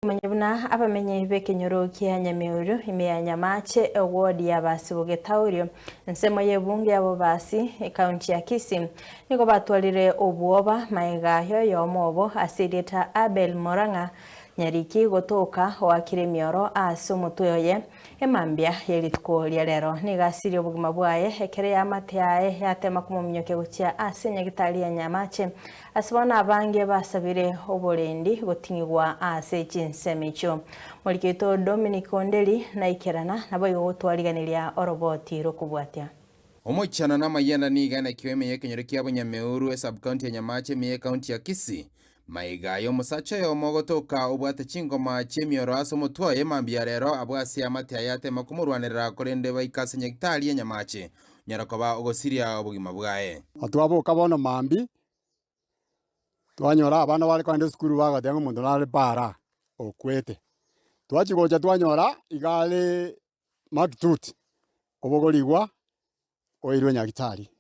Manyabuna abamenye bekenyoro kia Nyameuru imea Nyamache ward ya basi Bugetaurio nsemo yebunge abo basi kaunti ya Kisii niko batwalire obuoba maigayo yomobo asideta Abel Moranga nyariki gotoka wakire mioro ase omutwe emambia yelitko lero nigasiri obugima bwaye ekere ya mateae yatema kumumnyoke gukia ase nyagitari ya Nyamache asibona abange basabire oborendi gotingigwa ase chinsemecho Molikito Dominic Ondeli na ikerana nabo igotwariganiria oroboti rokubwatia Omochana na mayana nigana kiweme yekenyoro kia Nyameuru sub county ya Nyamache miye county ya Kisii maigayo musacha yo mogotoka obwate chingoma chemioro aso mutwa yemambia rero abwasi amate ayate makumurwanira korende baikase nyagitari ya Nyamache nyarakoba ogosiria obugima bwaye atwaboka bono mambi twanyora abana bali kwande skuru bagatya omonto nale para okwete twachigocha twanyora igale magtut obogorigwa oirwe nyagitari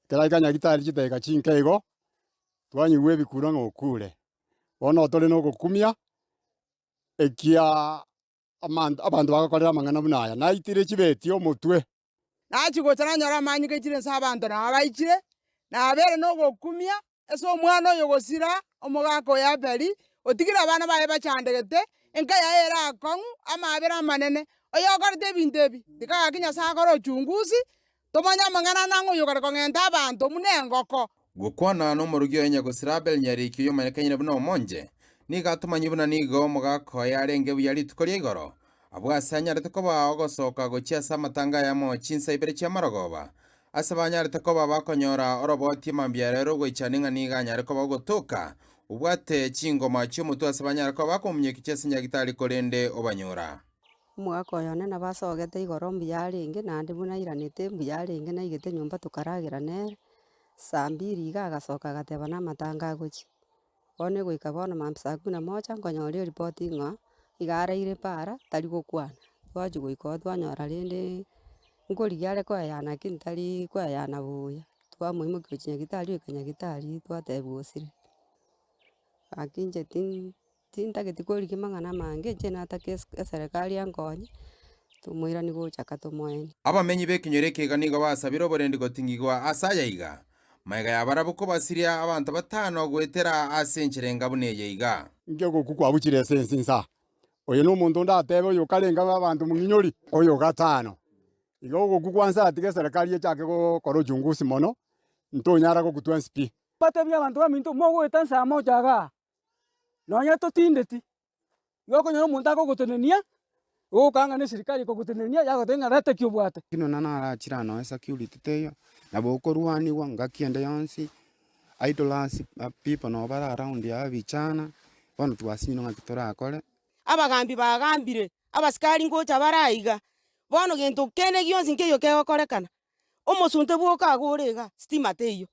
kera nyagitari chiteka chinkego twanyigwe bikura ngokure bono tole no gukumia ekia abantu bagakorera mangana bunaya naitire chibeti omutwe nachigocha nanyora manyike chire nsa abantu nabaikire nabere no gukumia eso omwana oyo gosira omogako ya beri otigira abana baye bachandegete enka yaera akongu amabera manene oyo okorete ebintu ebi tikakinya sakoro ochunguzi tomanya mangana nango yogara kongenta abantu munengoko gukwana no murugyo enya gosira Abel nyariki yo manekanyire buno monje nigatumanye buna nigo mogako yarenge buyari tukorie igoro abwasanyarete ko bagosoka gochia samatanga ya mo chinsa ibere chia marogoba asabanyarete ko bakonyora oroboti mambia rero goichaninga niganyare ko bagotoka ubwate chingoma cy'umutu asabanyare ko bakomnyeke cyese nyagitari korende obanyura mwako yone na basogete igoro mbiyaringe nandi bunairanite mbiyaringe na igete nyumba tukaragira nere sambiri gagasoka gateba na matanga gochi one goika bona mamsaku na mocha ngonyori report ngo igareire para tari gukwana twaji goiko twanyora rinde ngori yale kwa yana kintari kwa yana buya twamuimu kichinya gitari kanyagitari twatebusire akinje tintageti kori kimangana mange jena atake serikali yangonye tumuira ni gochaka tumoeni abamenyi bekinyore keganigo basabira oborendi gotingigwa asayaiga maiga yabarabuko basiria abantu batano gwetera asencherenga buneye iga nge gukukwa buchire sensinsa oyo no muntu ndatebe oyo karenga abantu munginyori oyo gatano igo gukukwansa atige serikali yachake gukora uchunguzi mono ntonyara gukutwa SP batebya abantu bamintu mogweta nsa moja ga nonya totindeti yoko nyo muntu akogutenenia ukanga ne serikali kogutenenia yagotenga rete kyobwate kino nana chirano security teyo nabokorwani wanga kiende yonsi idolers people no bara around ya bichana bano twasino ngakitora akore abagambi bagambire abasikari ngocha baraiga bono gento kene gionsi nkeyo kegokorekana omosunte bwoka agorega stima teyo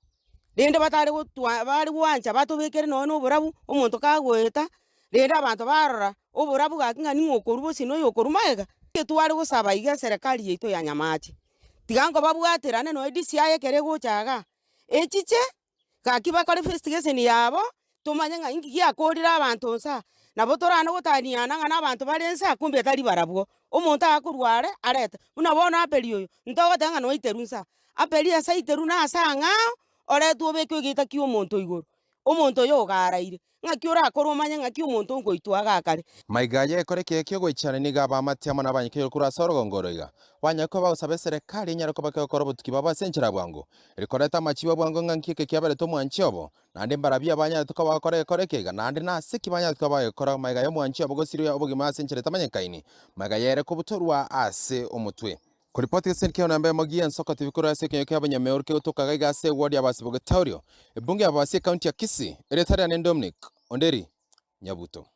rende batare gutwa bari bwanja batobekere no burabu omonto kagweta rende abantu barora oburabu gakinga ningokorubo sino yokorumaega twari gusaba iga serikali yeito ya Nyamache tigango babwaterane no DCI kere gochaga echiche gakiba kore investigation yabo tumanye nga ingi yakorira abantu nsa nabo torana gutaniana nga nabantu barensa kumbe tari barabwo omonto akurware areta unabona apeli oyo ntogotanga no iterunsa apeli asa iteruna asanga ore tuobekyo gita ki omonto igoro omonto yo garaire ngakiora akoromanya ngaki omonto ngoitwaga akare maigaye ekoreke kyo goichana niga bamatia mana banyike kura sorogongoroiga banyako basabe serikali nyarako bakakora butuki baba senchera bwango rikoreta machiwa bwango ngankike kyabere to mwanchiobo nande mbarabia banya tuko bakore korekega nande na siki banya tuko bakora maigaye mwanchiobo gosirio obugima senchera tamanyekaini maigaye ere kubutorwa ase omutwe kuripoti senkiyo nambe magia nsoko tivikura sekenyo kya Nyameuru ke utoka gaiga se ward ya basi Bugetaurio ebunge ya basi county ya Kisii eretari ya Dominic Onderi Nyabuto.